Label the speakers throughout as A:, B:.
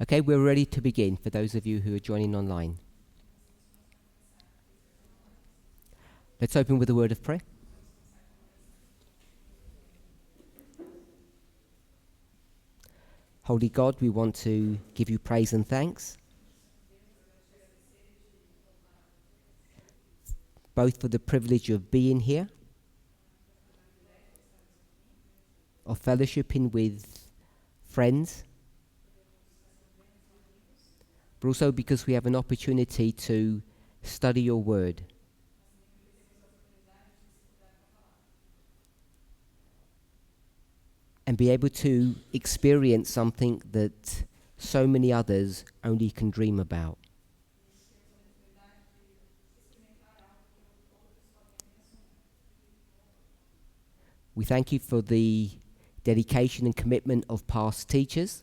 A: Okay, we're ready to begin for those of you who are joining online. Let's open with a word of prayer. Holy God, we want to give you praise and thanks, both for the privilege of being here, of fellowshipping with friends, but also because we have an opportunity to study your word. And be able to experience something that so many others only can dream about. We thank you for the dedication and commitment of past teachers.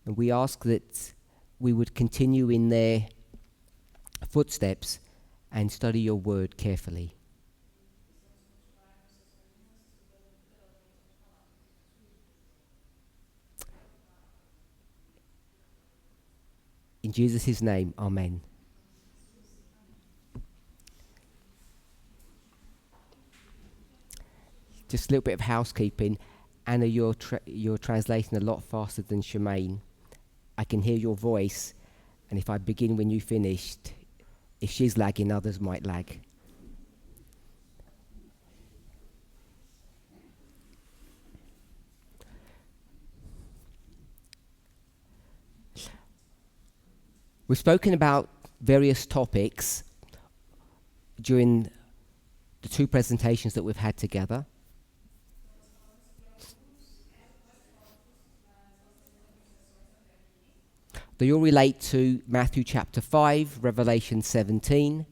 A: And we ask that we would continue in their footsteps and study your word carefully. In Jesus' name, amen. Just a little bit of housekeeping. Anna, you're translating a lot faster than Shemaine. I can hear your voice, and if I begin when you finished, if she's lagging, others might lag. We've spoken about various topics during the two presentations that we've had together. They all relate to Matthew chapter 5, Revelation 17,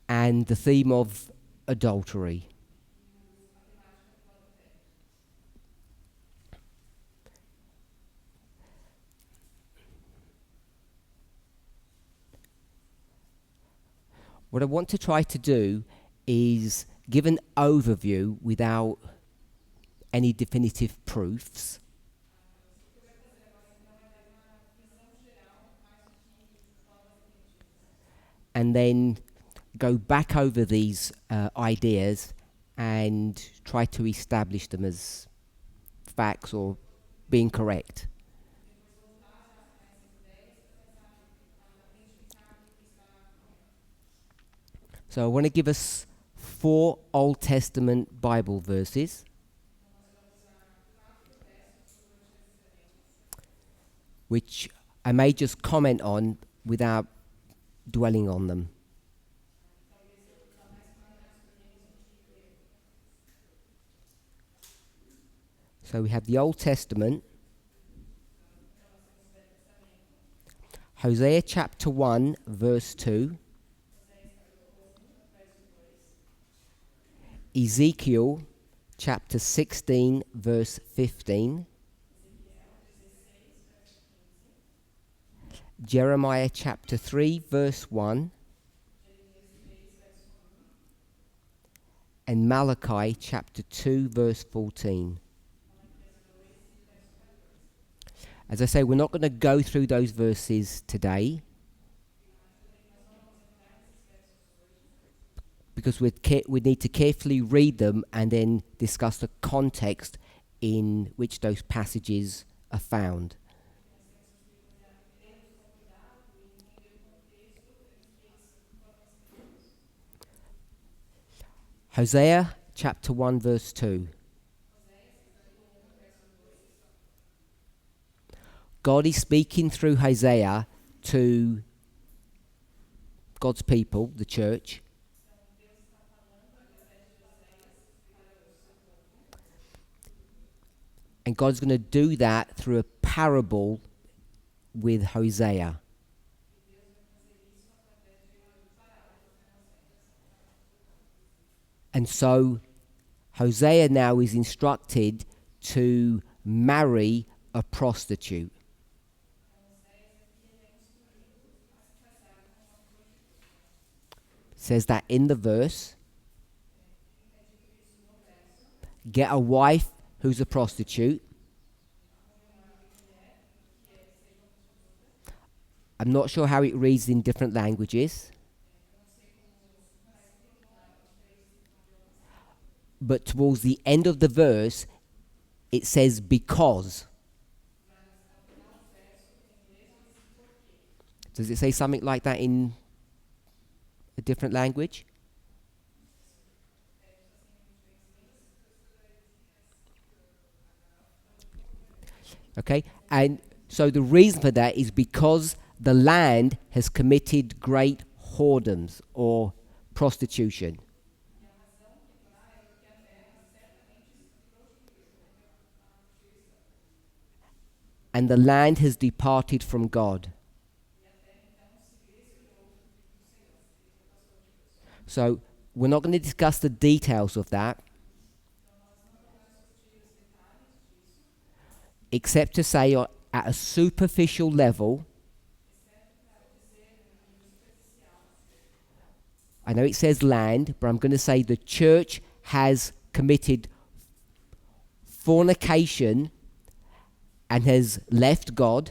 A: and the theme of adultery. What I want to try to do is give an overview without any definitive proofs. And then go back over these ideas and try to establish them as facts or being correct. So I want to give us 4 Old Testament Bible verses. Which I may just comment on without dwelling on them. So we have the Old Testament, Hosea chapter 1, verse 2, Ezekiel chapter 16, verse 15, Jeremiah chapter 3, verse 1, and Malachi chapter 2, verse 14. As I say, we're not going to go through those verses today because we need to carefully read them and then discuss the context in which those passages are found. Hosea chapter 1, verse 2. God is speaking through Hosea to God's people, the church. And God's going to do that through a parable with Hosea. And so Hosea now is instructed to marry a prostitute. says that in the verse. Get a wife who's a prostitute. I'm not sure how it reads in different languages. But towards the end of the verse, it says because. Does it say something like that in a different language? Okay, and so the reason for that is because the land has committed great whoredoms or prostitution. And the land has departed from God. So we're not going to discuss the details of that, except to say at a superficial level, I know it says land, but I'm going to say the church has committed fornication and has left God.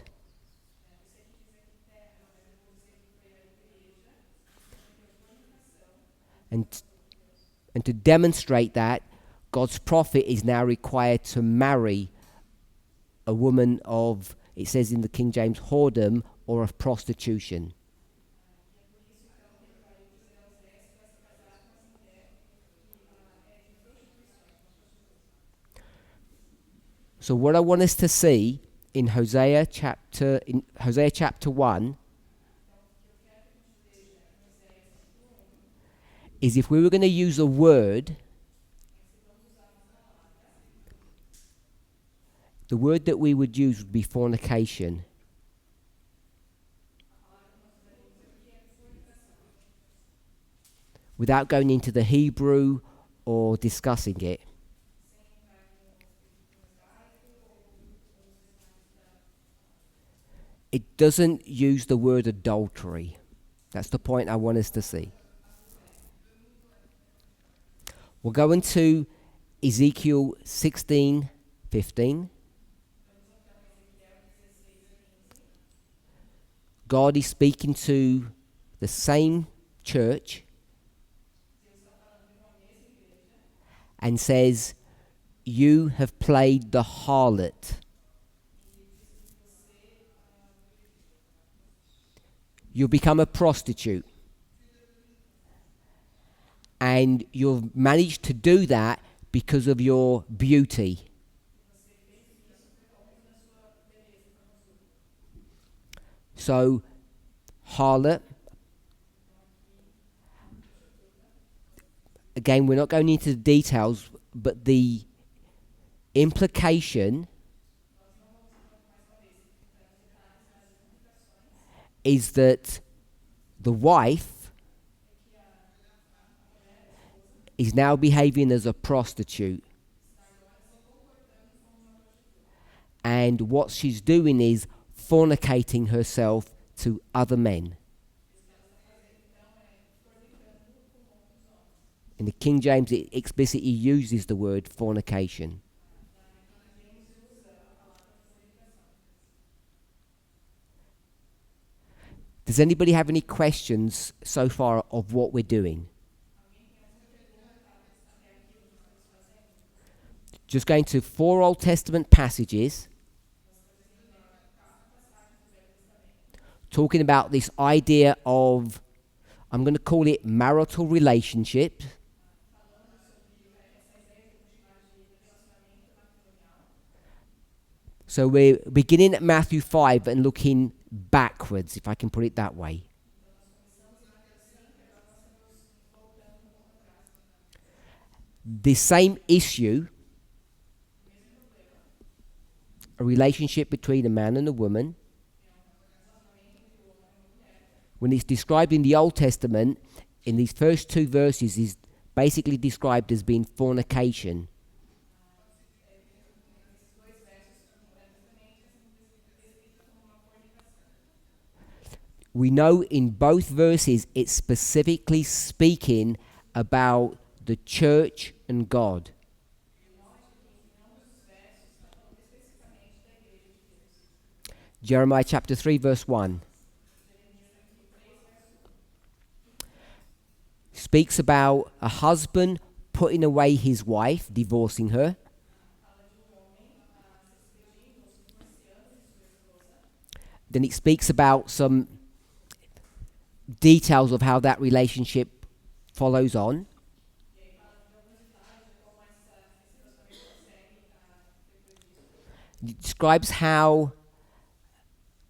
A: And, and to demonstrate that, God's prophet is now required to marry a woman of, it says in the King James, whoredom or of prostitution. So what I want us to see in Hosea chapter 1 is if we were going to use a word, the word that we would use would be fornication. Without going into the Hebrew or discussing it. It doesn't use the word adultery. That's the point I want us to see. We'll go into Ezekiel 16:15. God is speaking to the same church and says, you have played the harlot. You've become a prostitute. And you've managed to do that because of your beauty. So, harlot. Again, we're not going into the details, but the implication is that the wife is now behaving as a prostitute. And what she's doing is fornicating herself to other men. In the King James, it explicitly uses the word fornication. Does anybody have any questions so far of what we're doing? Just going to 4 Old Testament passages talking about this idea of, I'm going to call it marital relationship. So we're beginning at Matthew 5 and looking backwards, if I can put it that way. The same issue, a relationship between a man and a woman, when it's described in the Old Testament, in these first 2 verses, is basically described as being fornication. we know in both verses it's specifically speaking about the church and God. Jeremiah chapter 3 verse 1 speaks about a husband putting away his wife, divorcing her. Then it speaks about some details of how that relationship follows on. It describes how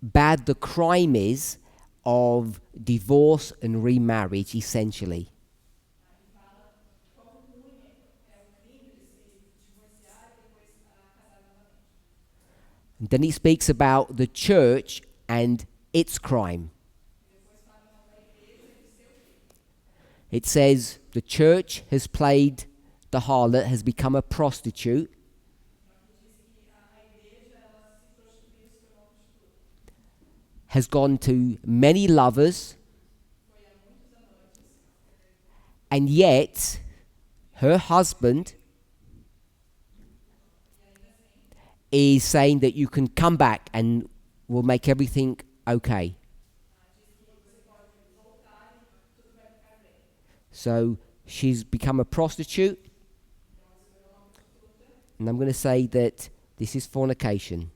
A: bad the crime is of divorce and remarriage, essentially. And then he speaks about the church and its crime. It says the church has played the harlot, has become a prostitute. Has gone to many lovers, and yet her husband is saying that you can come back and we'll make everything okay. So she's become a prostitute, and I'm going to say that this is fornication.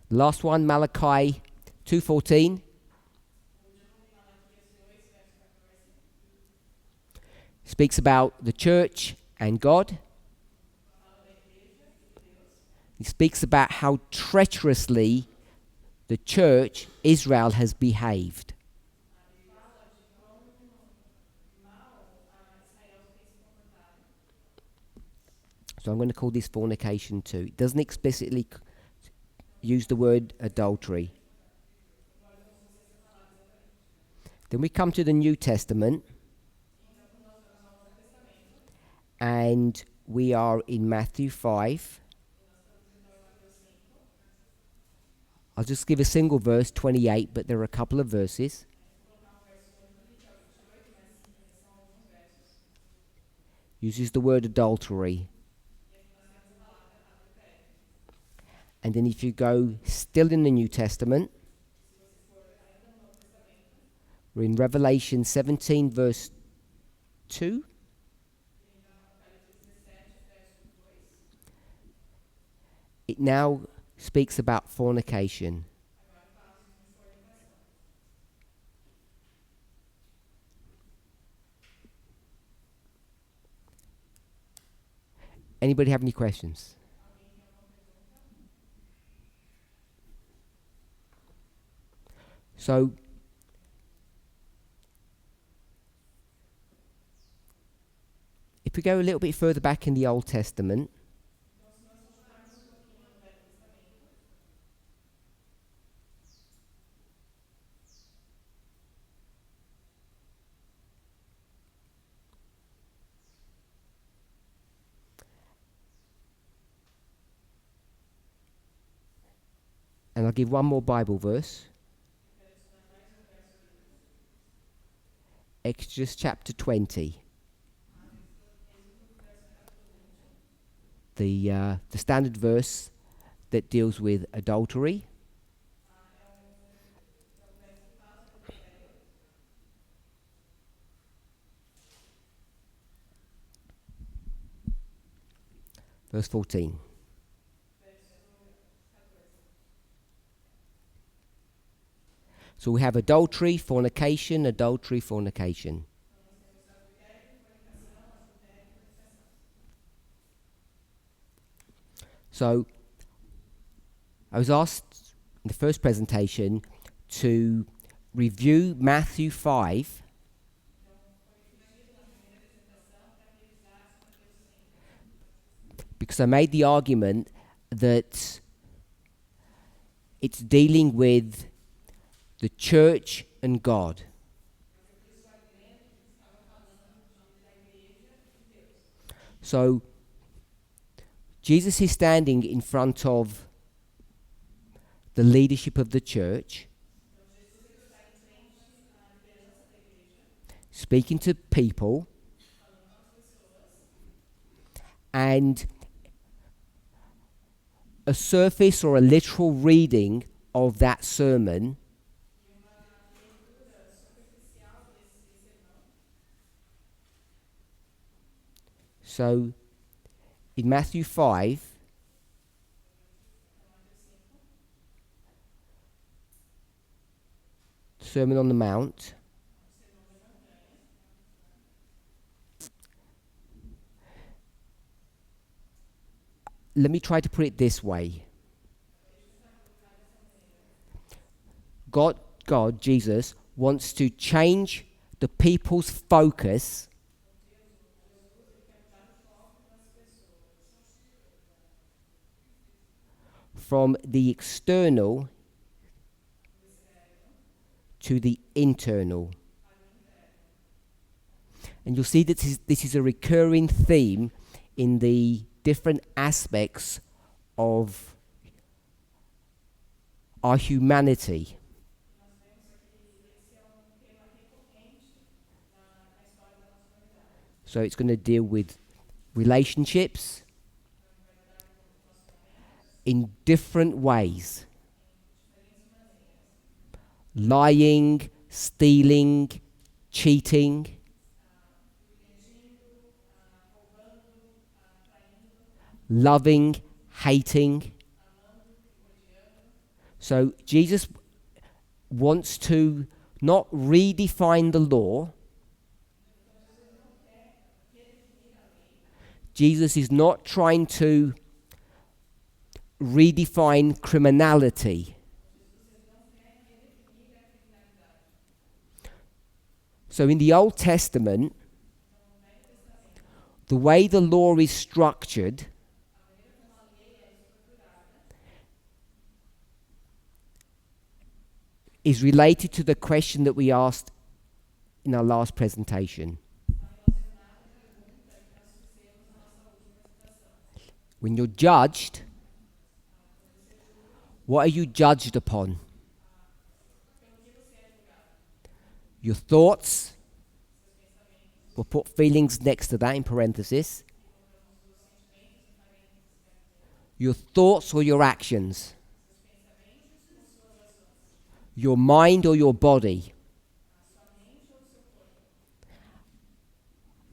A: Last one, Malachi 2:14. Speaks about the church and God. He speaks about how treacherously the church, Israel, has behaved. So I'm going to call this fornication too. It doesn't explicitly use the word adultery. Then we come to the New Testament, and we are in Matthew 5. I'll just give a single verse, 28, but there are a couple of verses. Uses the word adultery. And then if you go still in the New Testament, we're in Revelation 17 verse 2. It now speaks about fornication. Anybody have any questions? So, if we go a little bit further back in the Old Testament, and I'll give one more Bible verse. Exodus chapter 20. The standard verse that deals with adultery. Verse 14. So we have adultery, fornication, adultery, fornication. So I was asked in the first presentation to review Matthew 5 because I made the argument that it's dealing with the church and God. So Jesus is standing in front of the leadership of the church, speaking to people, and a surface or a literal reading of that sermon so in Matthew 5, Sermon on the Mount, let me try to put it this way. God, Jesus, wants to change the people's focus from the external to the internal. And you'll see that this is a recurring theme in the different aspects of our humanity. So it's going to deal with relationships in different ways. Lying, stealing, cheating, loving, hating. So Jesus wants to not redefine the law. Jesus is not trying to redefine criminality. So in the Old Testament, the way the law is structured is related to the question that we asked in our last presentation. When you're judged, what are you judged upon? Your thoughts. We'll put feelings next to that in parenthesis. Your thoughts or your actions. Your mind or your body.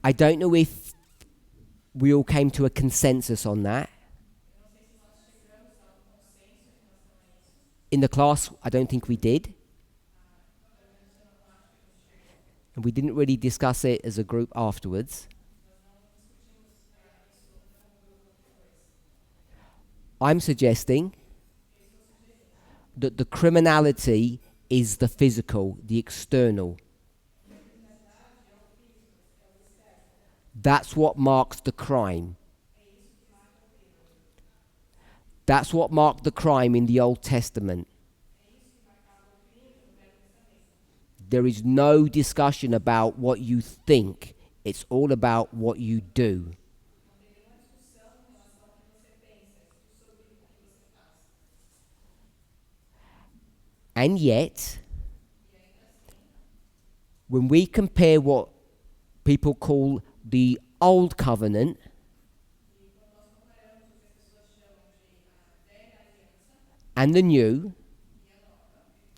A: I don't know if we all came to a consensus on that. In the class, I don't think we did. And we didn't really discuss it as a group afterwards. I'm suggesting that the criminality is the physical, the external. That's what marks the crime. That's what marked the crime in the Old Testament. There is no discussion about what you think. It's all about what you do. And yet, when we compare what people call the Old Covenant and the New,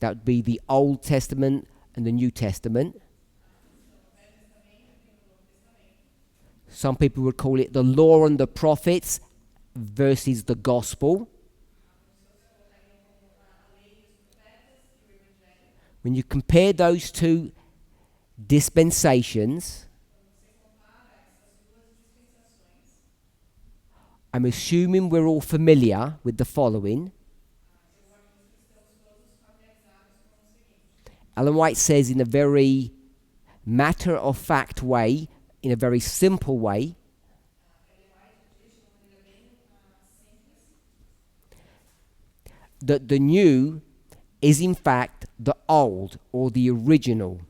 A: that would be the Old Testament and the New Testament. Some people would call it the Law and the Prophets versus the Gospel. When you compare those two dispensations, I'm assuming we're all familiar with the following. Ellen White says in a very matter-of-fact way, in a very simple way, that the new is in fact the old or the original.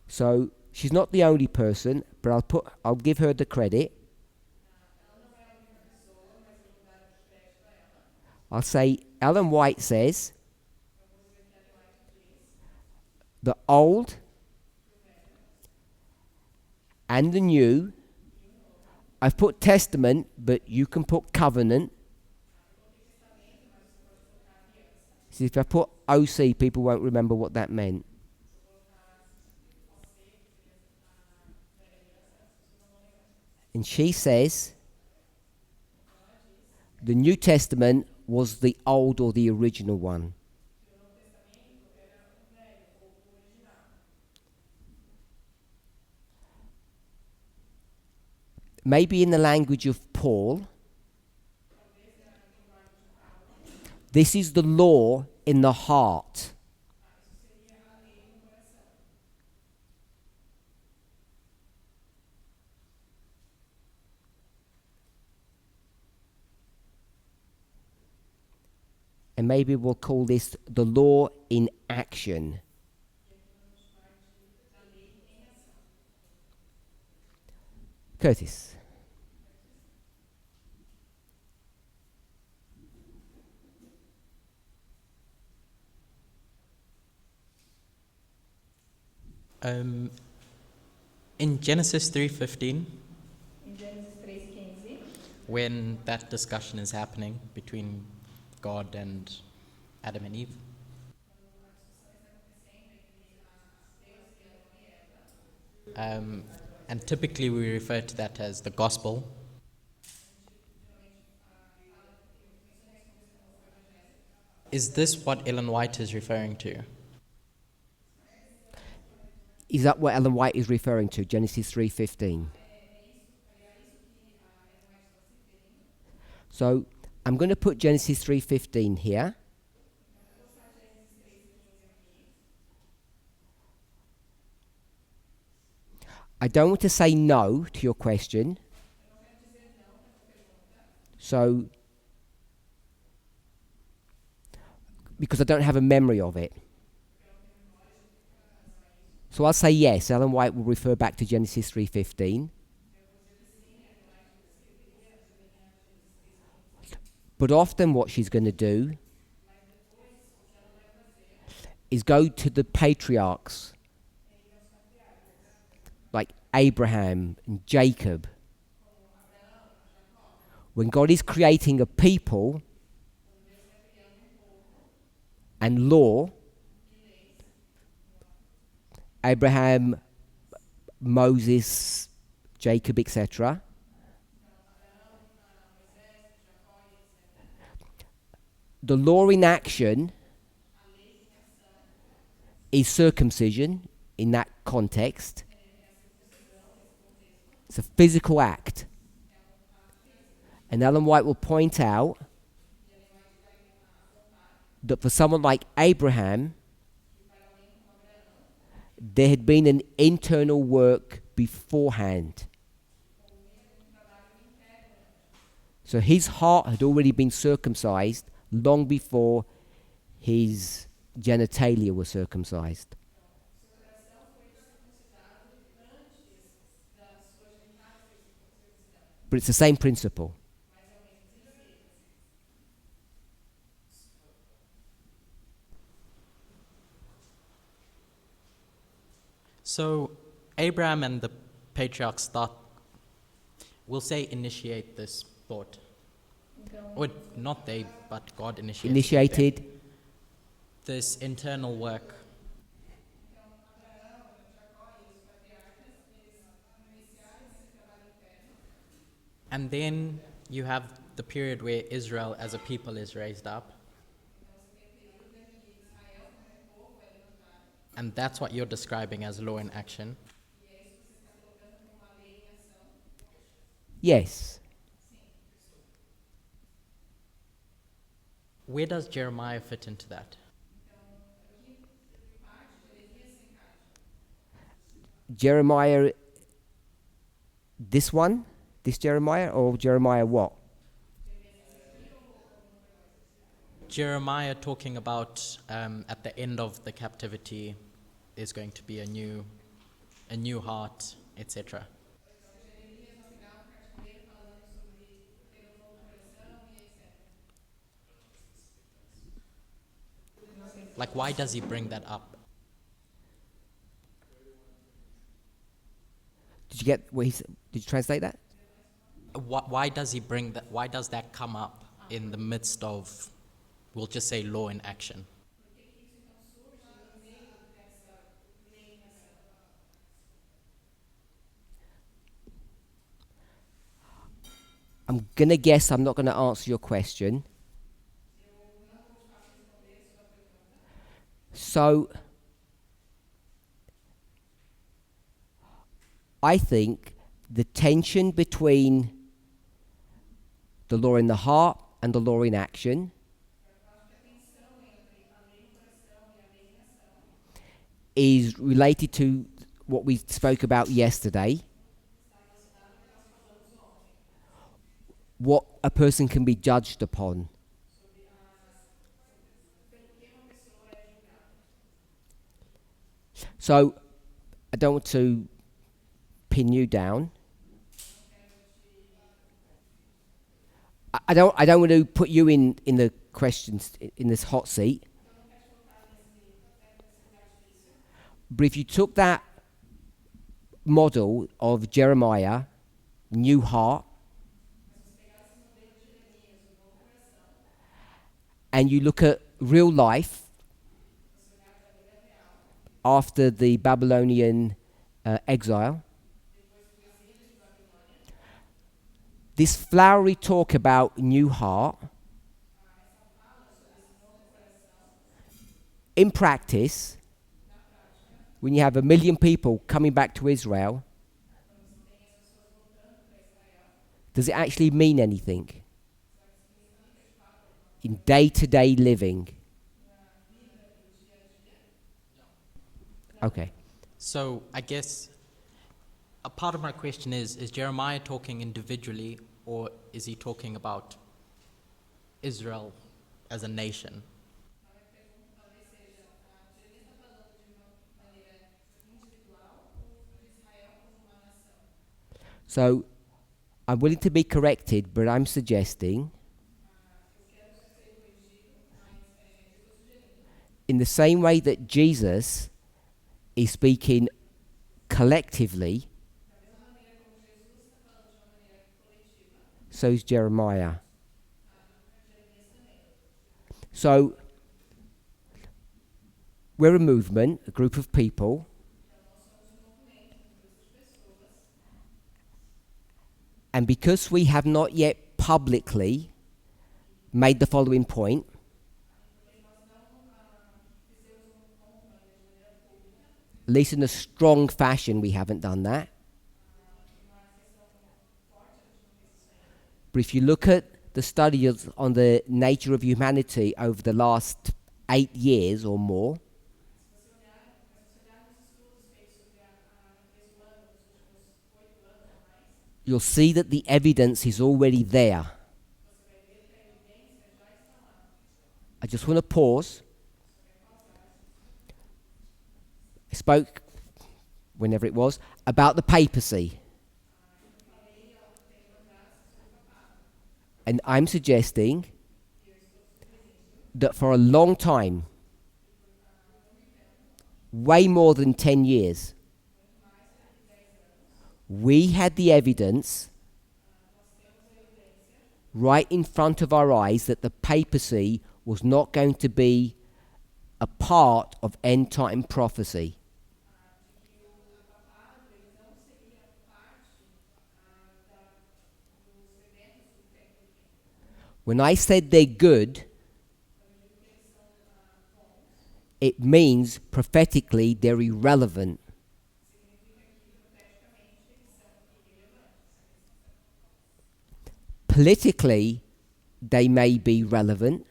A: So she's not the only person, but I'll give her the credit. I'll say Ellen White says the old and the new. I've put testament, but you can put covenant. See, if I put OC, people won't remember what that meant. And she says the New Testament was the old or the original one. Maybe in the language of Paul, this is the law in the heart. And maybe we'll call this the law in action. Curtis.
B: In Genesis 3:15,
C: Em Gênesis 3:15,
B: when that discussion is happening between God and Adam and Eve, and typically we refer to that as the gospel. Is this what Ellen White is referring to?
A: Is that what Ellen White is referring to? Genesis 3:15. So I'm going to put Genesis 3:15 here. I don't want to say no to your question. So, because I don't have a memory of it. So I'll say yes, Ellen White will refer back to Genesis 3:15. But often what she's going to do is go to the patriarchs, like Abraham and Jacob. When God is creating a people and law, Abraham, Moses, Jacob, etc., the law in action is circumcision in that context. It's a physical act. And Ellen White will point out that for someone like Abraham, there had been an internal work beforehand. So his heart had already been circumcised long before his genitalia were circumcised. But it's the same principle.
B: So Abraham and the patriarchs we'll say initiate this thought. Or not they, but God initiated this internal work. And then you have the period where Israel as a people is raised up. And that's what you're describing as law in action.
A: Yes.
B: Where does Jeremiah fit into that?
A: Jeremiah, this one? This Jeremiah, or Jeremiah what?
B: Jeremiah talking about at the end of the captivity there's going to be a new heart, etc. Like, why does he bring that up?
A: Did you get what he said? Did you translate that?
B: Why does he bring that? Why does that come up in the midst of, we'll just say, law in action?
A: I'm going to guess I'm not going to answer your question. So, I think the tension between the law in the heart and the law in action is related to what we spoke about yesterday. What a person can be judged upon. So, I don't want to pin you down. I don't want to put you in the questions in this hot seat. But if you took that model of Jeremiah, new heart, and you look at real life after the Babylonian exile, this flowery talk about new heart, in practice, when you have 1 million people coming back to Israel, does it actually mean anything in day-to-day living? Okay.
B: So I guess a part of my question is Jeremiah talking individually, or is he talking about Israel as a nation?
A: So I'm willing to be corrected, but I'm suggesting in the same way that Jesus is speaking collectively, so is Jeremiah. So we're a movement, a group of people, and because we have not yet publicly made the following point, at least in a strong fashion we haven't done that. But if you look at the studies on the nature of humanity over the last 8 years or more, you'll see that the evidence is already there. I just want to pause. I spoke, whenever it was, about the papacy. And I'm suggesting that for a long time, way more than 10 years, we had the evidence right in front of our eyes that the papacy was not going to be a part of end-time prophecy. When I said they're good, it means prophetically they're irrelevant. Politically, they may be relevant,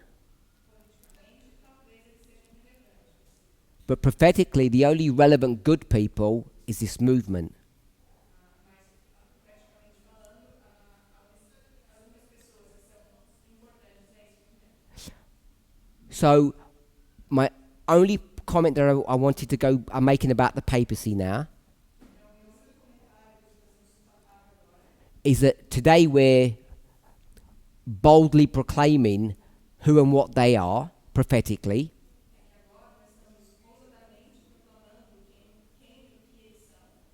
A: but prophetically, the only relevant good people is this movement. So, my only comment that I wanted to go, I'm making about the papacy now, is that today we're boldly proclaiming who and what they are prophetically.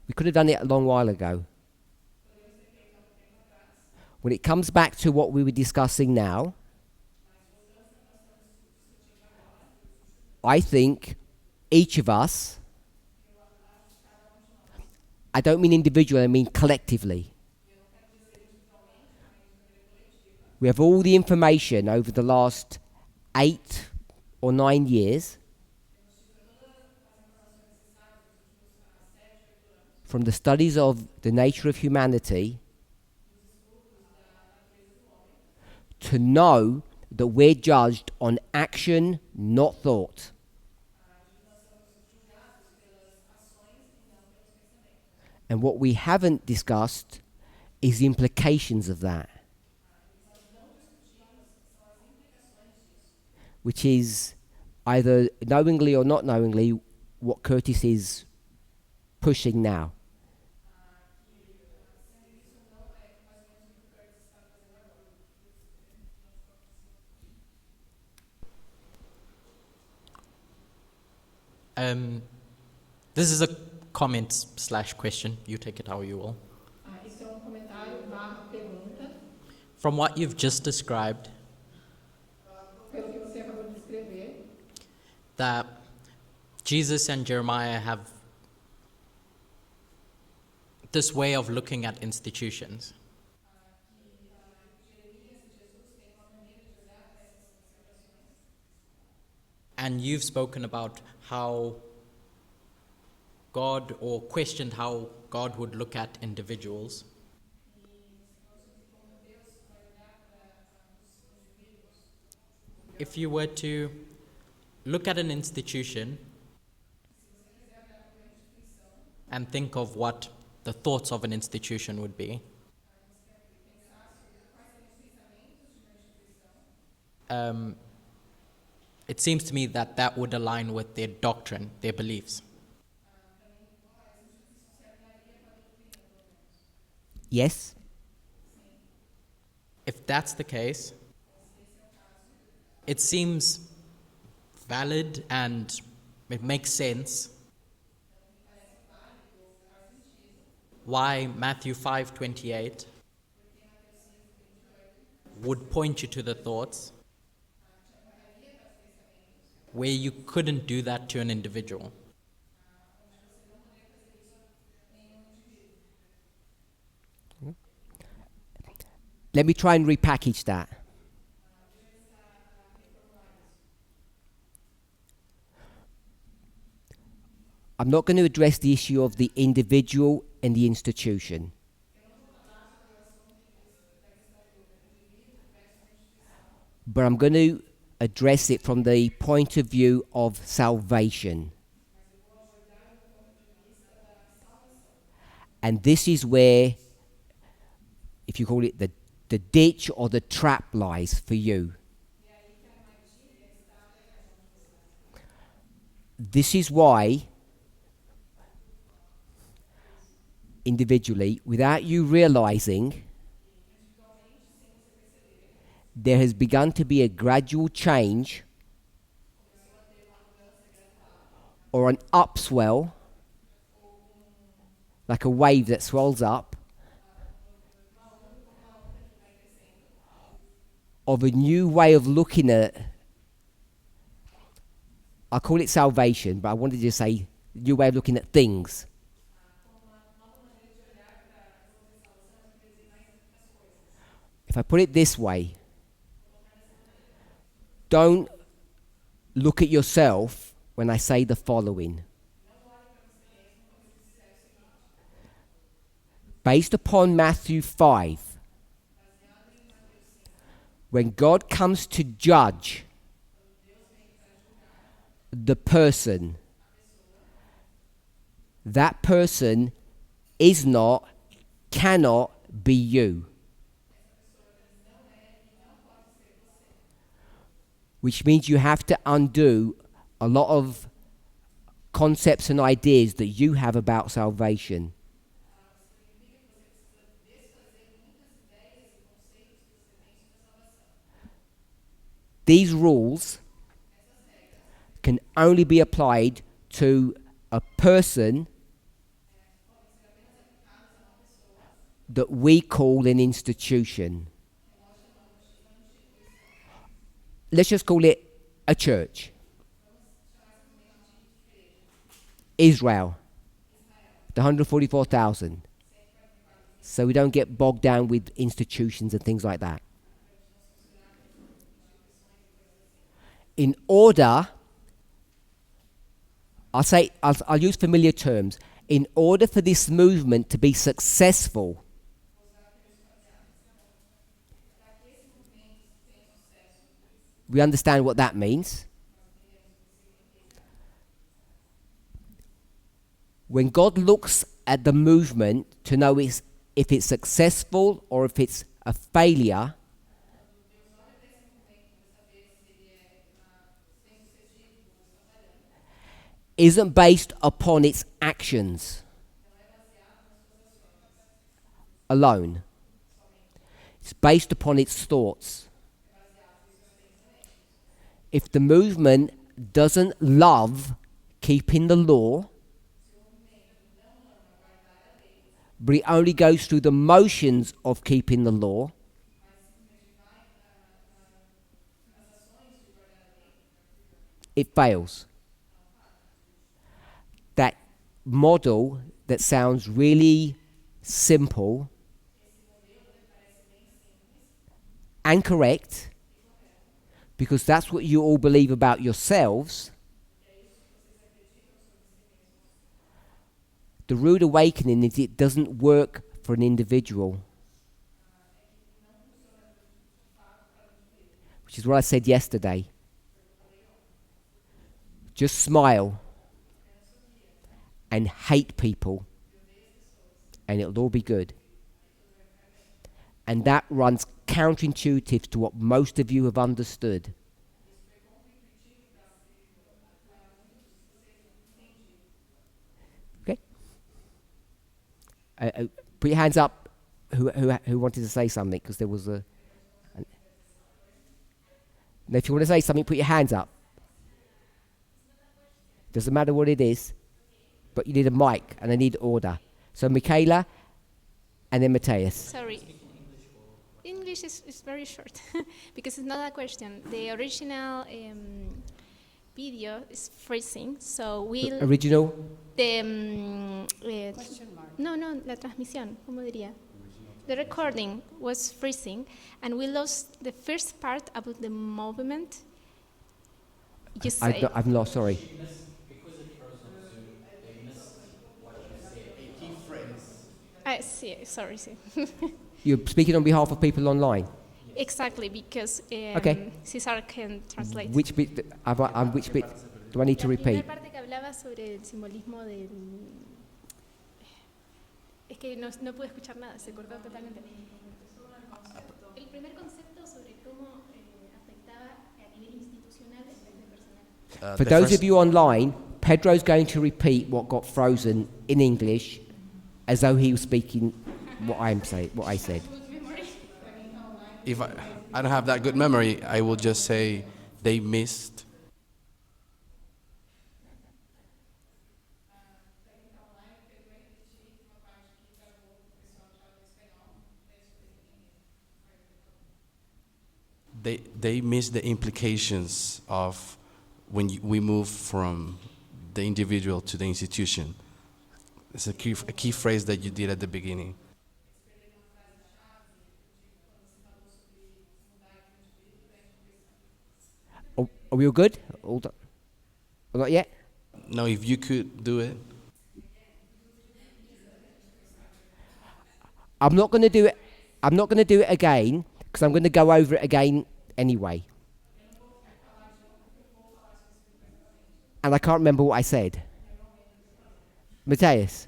A: We could have done it a long while ago. When it comes back to what we were discussing now, I think each of us, I don't mean individually, I mean collectively. We have all the information over the last 8 or 9 years from the studies of the nature of humanity to know that we're judged on action, not thought. And what we haven't discussed is the implications of that, which is either knowingly or not knowingly what Curtis is pushing now.
B: This is a comment slash question. You take it how you will.
C: Isso é comentário barra pergunta.
B: From what you've just described,
C: Pelo que você acabou de descrever,
B: that Jesus and Jeremiah have this way of looking at institutions. And you've spoken about how God, or questioned how God would look at individuals. If you were to look at an institution and think of what the thoughts of an institution would be, it seems to me that that would align with their doctrine, their beliefs.
A: Yes?
B: If that's the case, it seems valid and it makes sense why Matthew 5:28 would point you to the thoughts where you couldn't do that to an individual.
A: Let me try and repackage that. I'm not going to address the issue of the individual and the institution. But I'm going to address it from the point of view of salvation. And this is where, if you call it the ditch or the trap lies for you. This is why, individually, without you realizing, there has begun to be a gradual change or an upswell, like a wave that swells up, of a new way of looking at, I call it salvation, but I wanted to say new way of looking at things. If I put it this way, don't look at yourself when I say the following. Based upon Matthew 5, when God comes to judge the person, that person is not, cannot be you. Which means you have to undo a lot of concepts and ideas that you have about salvation. These rules can only be applied to a person that we call an institution. Let's just call it a church. Israel, the 144,000. So we don't get bogged down with institutions and things like that. In order, I'll use familiar terms. In order for this movement to be successful, we understand what that means. When God looks at the movement to know if it's successful or if it's a failure, isn't based upon its actions alone. It's based upon its thoughts. If the movement doesn't love keeping the law, but it only goes through the motions of keeping the law, it fails. That model that sounds really simple and correct, because that's what you all believe about yourselves. The rude awakening is it doesn't work for an individual. Which is what I said yesterday. Just smile and hate people and it'll all be good. And that runs counterintuitive to what most of you have understood. Okay? Put your hands up who wanted to say something, because there was a... Now, if you want to say something, put your hands up. Doesn't matter what it is, but you need a mic and I need order. So Michaela and then Matthias.
D: Sorry. English is very short because it's not a question. The original video is freezing, so we'll...
A: Original?
D: Question mark. No, la transmisión, ¿cómo diría? The recording was freezing, and we lost the first part about the movement. You say...
A: I've lost, sorry.
D: Sorry.
A: You're speaking on behalf of people online?
D: Exactly, because
A: Okay.
D: Cesar can translate.
A: Which bit do I need to repeat?
D: La parte que hablaba sobre el simbolismo del... Es que no pude escuchar nada, se cortó totalmente. El primer concepto sobre cómo afectaba a nivel institucional en vez de personal.
A: For those of you online, Pedro's going to repeat what got frozen in English as though he was speaking what I said.
E: If I don't have that good memory, I will just say they missed. They missed the implications of when we move from the individual to the institution. It's a key phrase that you did at the beginning.
A: Are we all good? All done? Not yet?
E: No, if you could do it.
A: I'm not going to do it again, because I'm going to go over it again anyway. And I can't remember what I said. Matthias?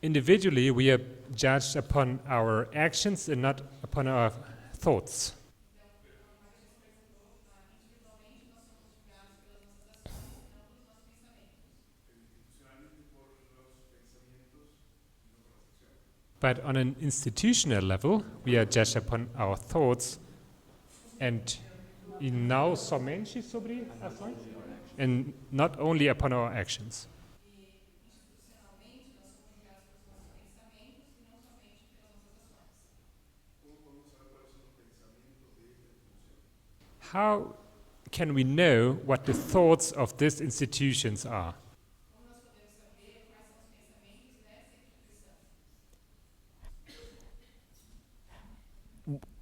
F: Individually, we are judged upon our actions and not upon our thoughts. But on an institutional level, we are judged upon our thoughts and não somente sobre ações, and not only upon our actions. How can we know what the thoughts of these institutions are?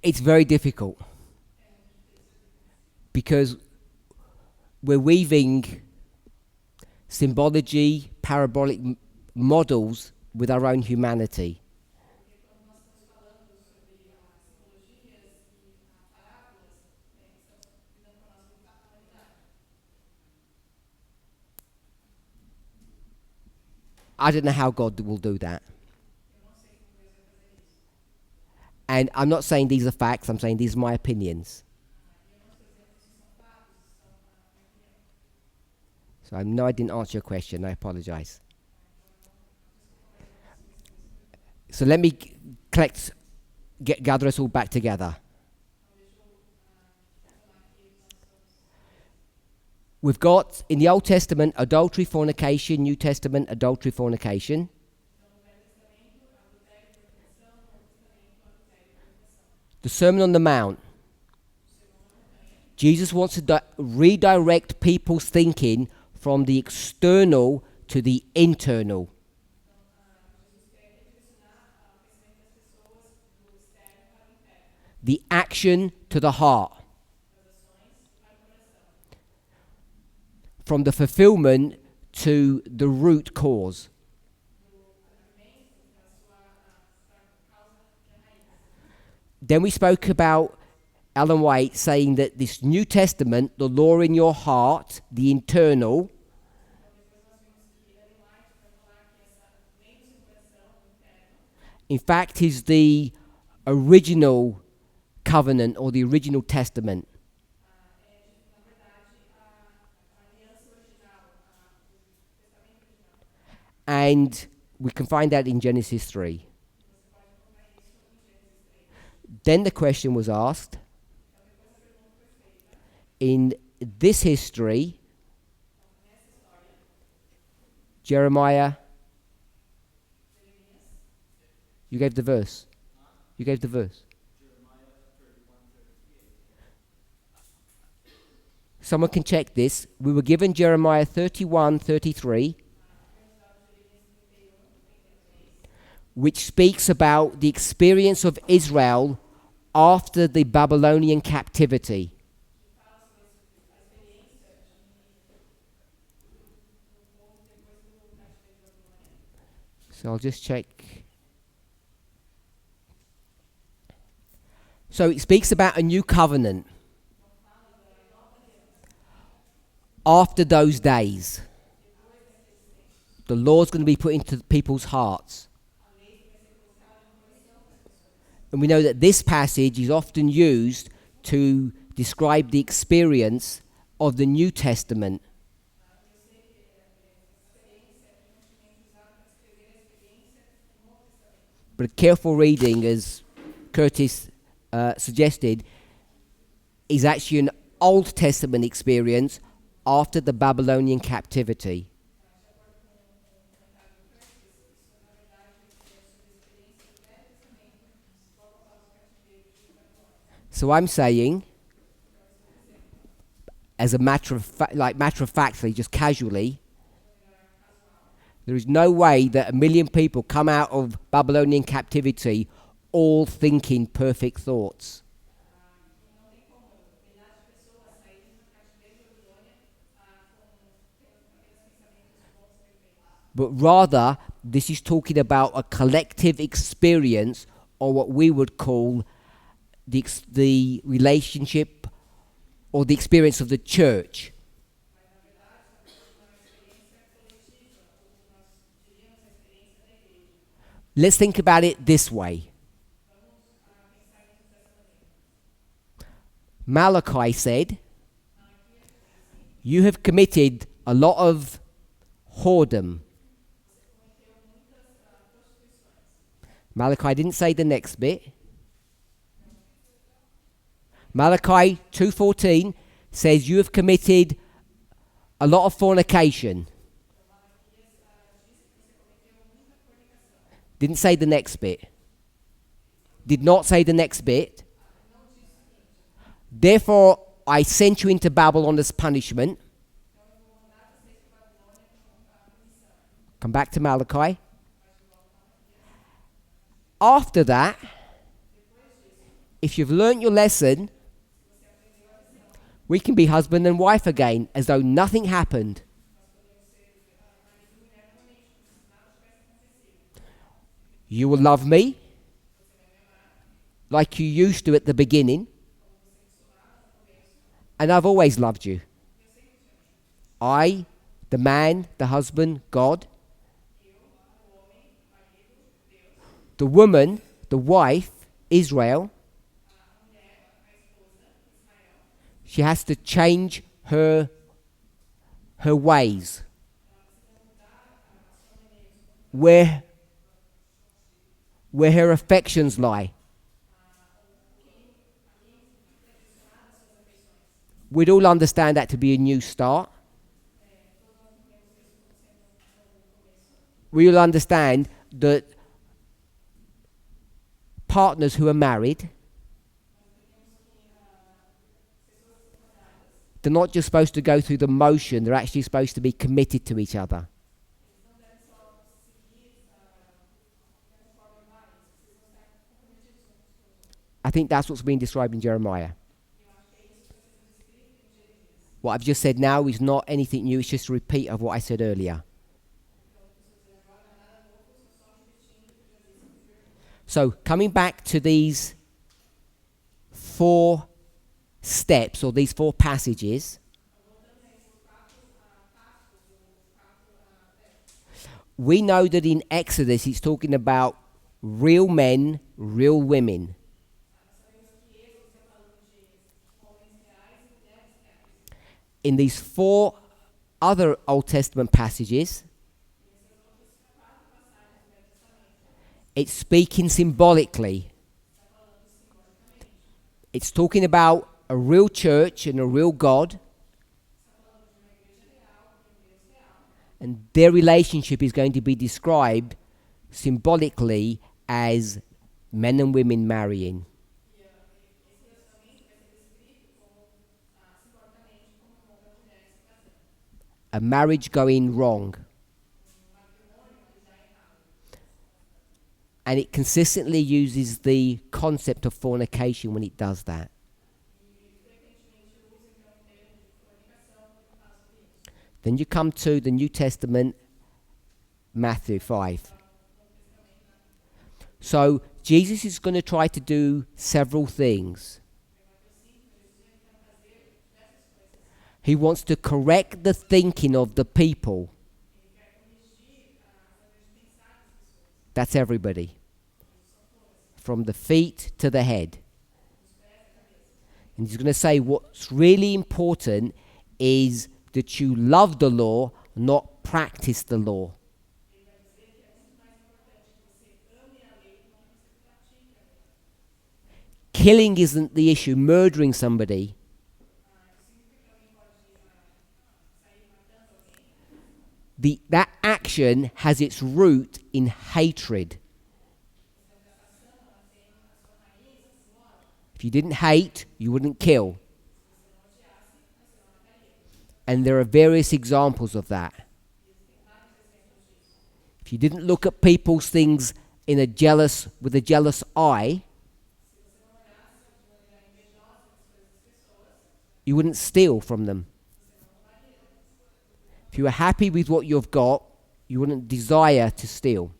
A: It's very difficult because we're weaving symbology, parabolic models with our own humanity. I don't know how God will do that. And I'm not saying these are facts, I'm saying these are my opinions. So I know I didn't answer your question, I apologize. So let me gather us all back together. We've got in the Old Testament adultery, fornication, New Testament adultery, fornication. The Sermon on the Mount. Jesus wants to redirect people's thinking from the external to the internal. The action to the heart. From the fulfillment to the root cause. Then we spoke about Ellen White saying that this New Testament, the law in your heart, the internal, in fact is the original covenant or the original testament. And we can find that in Genesis 3. Then the question was asked, in this history, Jeremiah, you gave the verse. You gave the verse. Someone can check this. We were given Jeremiah 31:33, which speaks about the experience of Israel after the Babylonian captivity. So I'll just check. So it speaks about a new covenant after those days. The law's going to be put into people's hearts. And we know that this passage is often used to describe the experience of the New Testament. But a careful reading, as Curtis suggested, is actually an Old Testament experience after the Babylonian captivity. So I'm saying, as a matter of factly, just casually, there is no way that 1 million people come out of Babylonian captivity all thinking perfect thoughts. But rather, this is talking about a collective experience, or what we would call the relationship or the experience of the church. Let's think about it this way. Malachi said, you have committed a lot of whoredom. Malachi didn't say the next bit. Malachi 2:14 says you have committed a lot of fornication. Didn't say the next bit. Did not say the next bit. Therefore, I sent you into Babylon as punishment. Come back to Malachi. After that, if you've learnt your lesson, we can be husband and wife again as though nothing happened. You will love me like you used to at the beginning, and I've always loved you. I, the man, the husband, God. The woman, the wife, Israel. She has to change her ways. Where her affections lie. We'd all understand that to be a new start. We all understand that partners who are married, they're not just supposed to go through the motion, they're actually supposed to be committed to each other. I think that's what's being described in Jeremiah. What I've just said now is not anything new, it's just a repeat of what I said earlier. So, coming back to these 4 steps, or these 4 passages, we know that in Exodus it's talking about real men, real women. In these 4 other Old Testament passages, it's speaking symbolically. It's talking about a real church and a real God, and their relationship is going to be described symbolically as men and women marrying. A marriage going wrong. And it consistently uses the concept of fornication when it does that. Then you come to the New Testament, Matthew 5. So Jesus is going to try to do several things. He wants to correct the thinking of the people. That's everybody. From the feet to the head. And he's going to say what's really important is that you love the law, not practice the law. Killing isn't the issue, murdering somebody. That action has its root in hatred. If you didn't hate, you wouldn't kill. And there are various examples of that. If you didn't look at people's things with a jealous eye, you wouldn't steal from them. If you were happy with what you've got, you wouldn't desire to steal.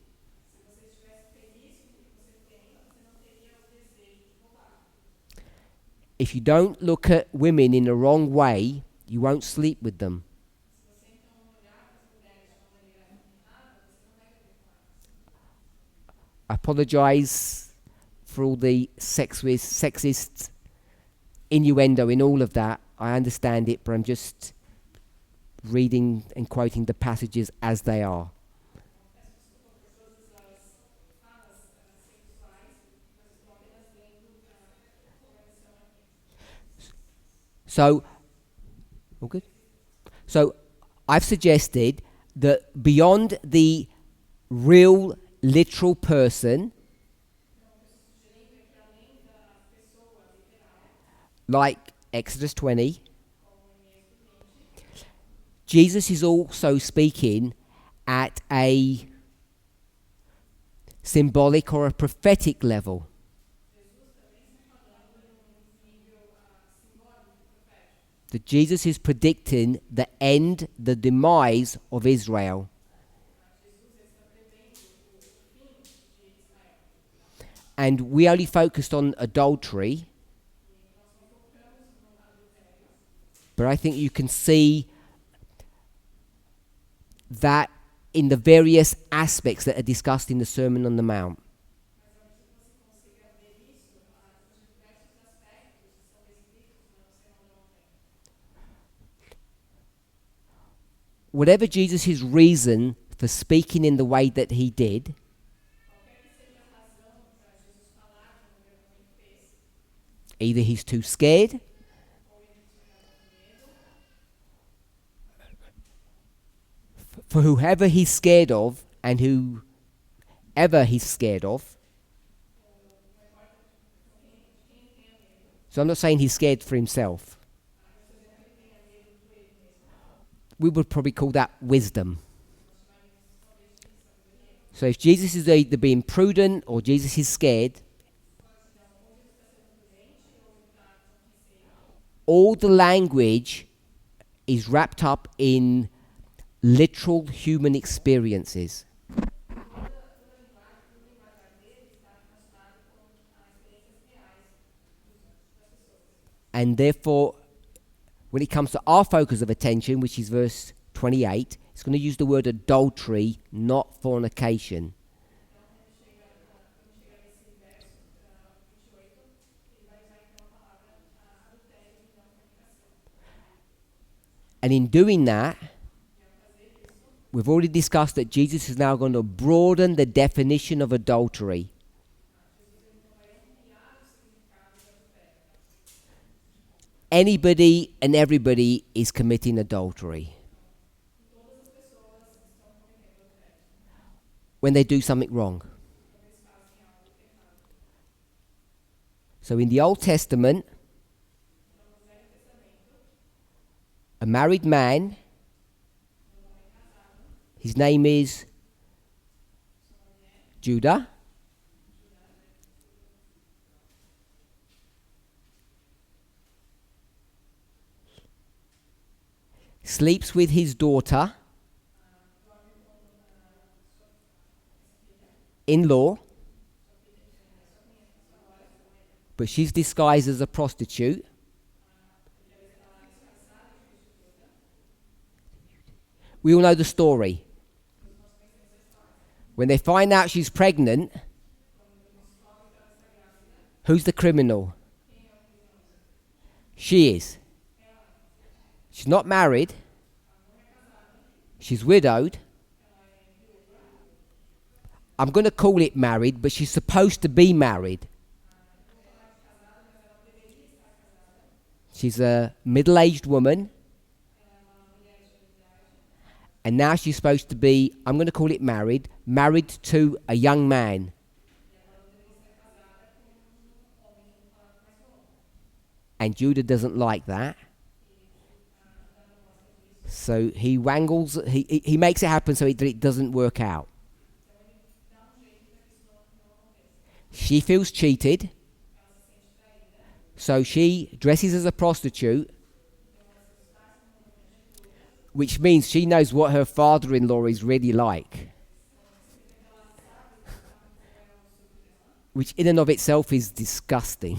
A: If you don't look at women in the wrong way, you won't sleep with them. I apologize for all the sexist innuendo in all of that. I understand it, but I'm just reading and quoting the passages as they are. So, all good? So, I've suggested that beyond the real, literal person, like Exodus 20, Jesus is also speaking at a symbolic or a prophetic level. That Jesus is predicting the end, the demise of Israel. And we only focused on adultery, but I think you can see that in the various aspects that are discussed in the Sermon on the Mount. Whatever Jesus' reason for speaking in the way that he did, either he's too scared, for whoever he's scared of and whoever he's scared of. So I'm not saying he's scared for himself. We would probably call that wisdom. So if Jesus is either being prudent or Jesus is scared, all the language is wrapped up in literal human experiences. And therefore, when it comes to our focus of attention, which is verse 28, it's going to use the word adultery, not fornication. And in doing that, we've already discussed that Jesus is now going to broaden the definition of adultery. Anybody and everybody is committing adultery when they do something wrong. So in the Old Testament, a married man, his name is Judah. Sleeps with his daughter in law, but she's disguised as a prostitute. We all know the story. When they find out she's pregnant, who's the criminal? She is. She's not married. She's widowed. I'm going to call it married, but she's supposed to be married. She's a middle-aged woman. And now she's supposed to be, I'm going to call it married to a young man. And Judah doesn't like that. So he wrangles, he makes it happen so it doesn't work out. She feels cheated. So she dresses as a prostitute, which means she knows what her father-in-law is really like. Which in and of itself is disgusting.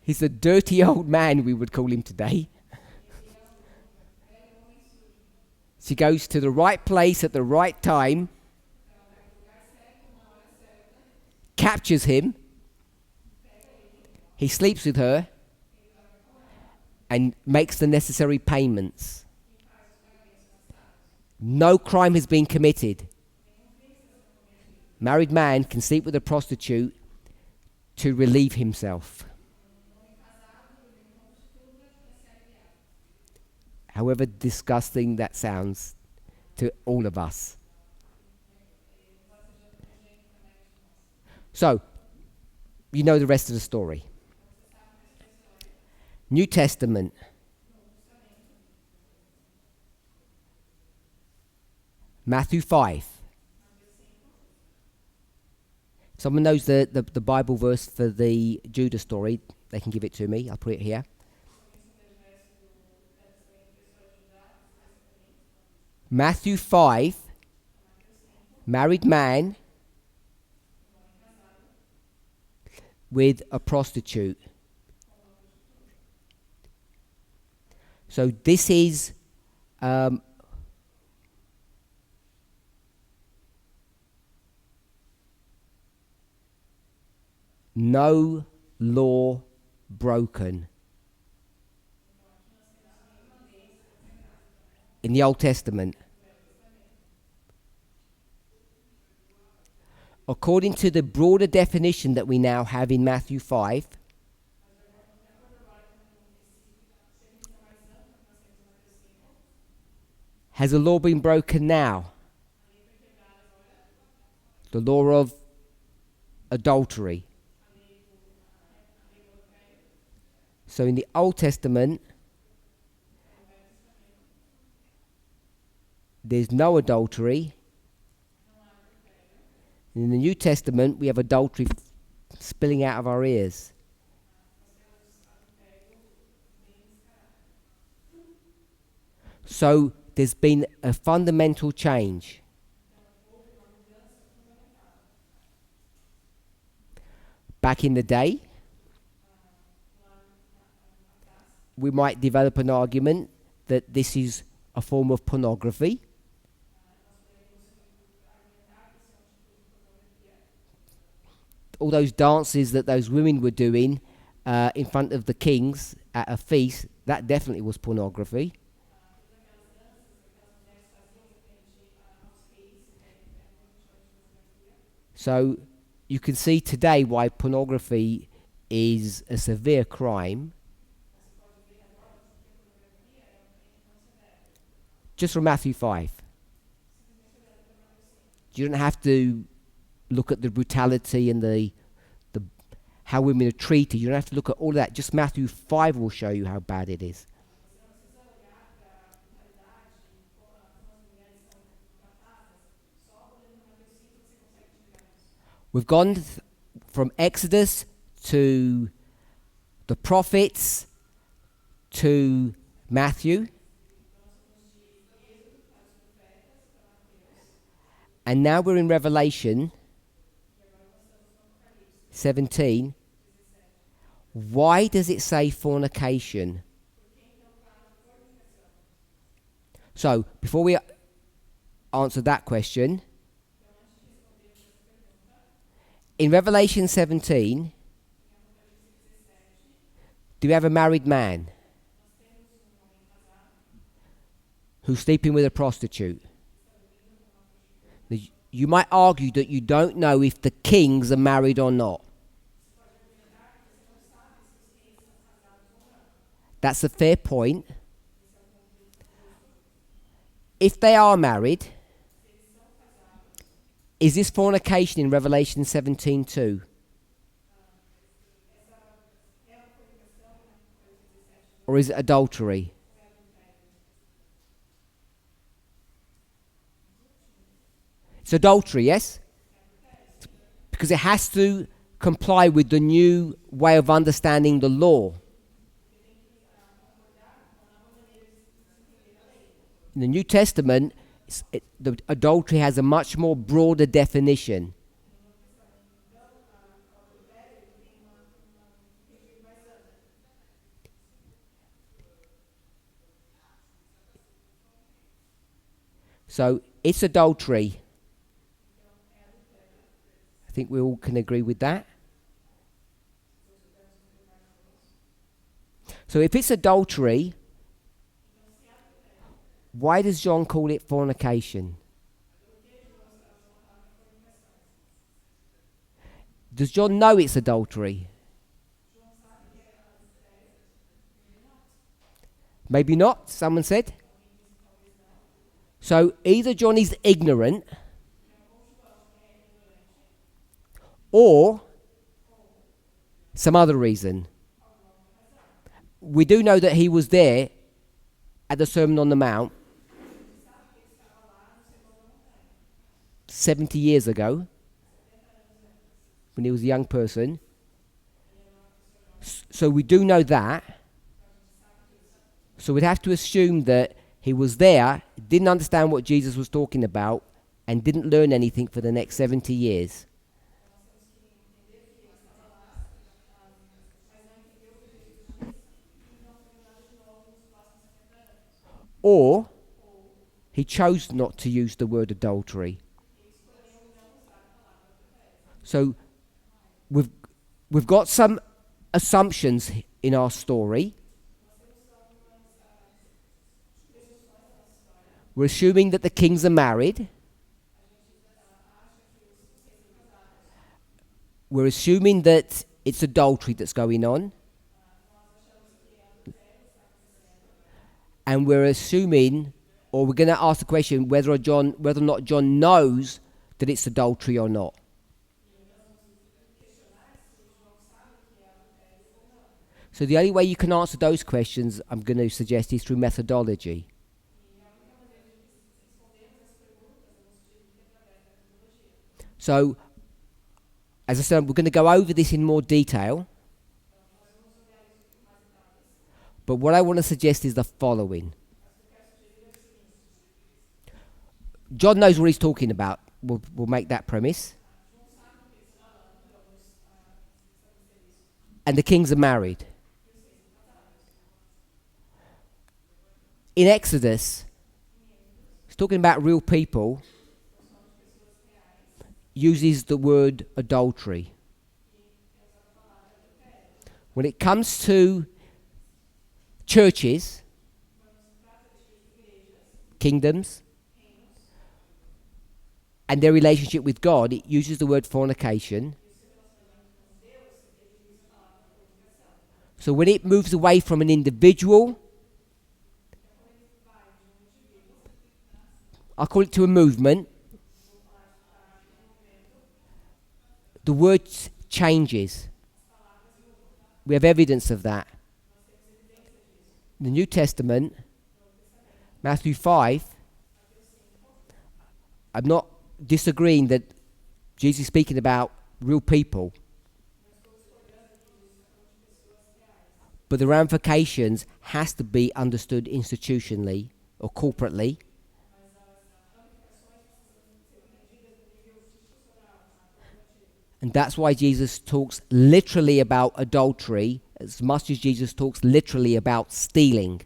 A: He's a dirty old man, we would call him today. She goes to the right place at the right time, captures him, he sleeps with her, and makes the necessary payments. No crime has been committed. Married man can sleep with a prostitute to relieve himself. However disgusting that sounds to all of us. So, you know the rest of the story. New Testament. Matthew 5. Someone knows the Bible verse for the Judah story. They can give it to me. I'll put it here. Matthew 5. Married man with a prostitute. So this is no law broken. In the Old Testament. According to the broader definition that we now have in Matthew 5, has the law been broken now? The law of adultery. So in the Old Testament, there's no adultery. In the New Testament, we have adultery spilling out of our ears. So there's been a fundamental change. Back in the day, we might develop an argument that this is a form of pornography. All those dances that those women were doing in front of the kings at a feast, that definitely was pornography. So you can see today why pornography is a severe crime. Just from Matthew 5. You don't have to look at the brutality and the how women are treated. You don't have to look at all of that. Just Matthew 5 will show you how bad it is. We've gone from Exodus to the prophets to Matthew. And now we're in Revelation 17. Why does it say fornication? So, before we answer that question, in Revelation 17, do we have a married man who's sleeping with a prostitute? You might argue that you don't know if the kings are married or not. That's a fair point. If they are married, is this fornication in Revelation 17:2? Or is it adultery? It's adultery, yes? Because it has to comply with the new way of understanding the law. In the New Testament, the adultery has a much more broader definition. So, it's adultery. I think we all can agree with that. So if it's adultery, why does John call it fornication? Does John know it's adultery? Maybe not, someone said. So either John is ignorant, or some other reason. We do know that he was there at the Sermon on the Mount 70 years ago, when he was a young person. So we do know that. So we'd have to assume that he was there, didn't understand what Jesus was talking about, and didn't learn anything for the next 70 years. Or he chose not to use the word adultery. So we've got some assumptions in our story. We're assuming that the kings are married. We're assuming that it's adultery that's going on. And we're assuming, or we're going to ask the question whether or not John knows that it's adultery or not. So the only way you can answer those questions, I'm going to suggest, is through methodology. So, as I said, we're going to go over this in more detail. But what I want to suggest is the following. John knows what he's talking about. We'll make that premise. And the kings are married. In Exodus, he's talking about real people, uses the word adultery. When it comes to churches, kingdoms, and their relationship with God, it uses the word fornication. So when it moves away from an individual, I call it to a movement, the word changes. We have evidence of that. In the New Testament, Matthew 5, I'm not disagreeing that Jesus is speaking about real people. But the ramifications has to be understood institutionally or corporately. And that's why Jesus talks literally about adultery as much as Jesus talks literally about stealing.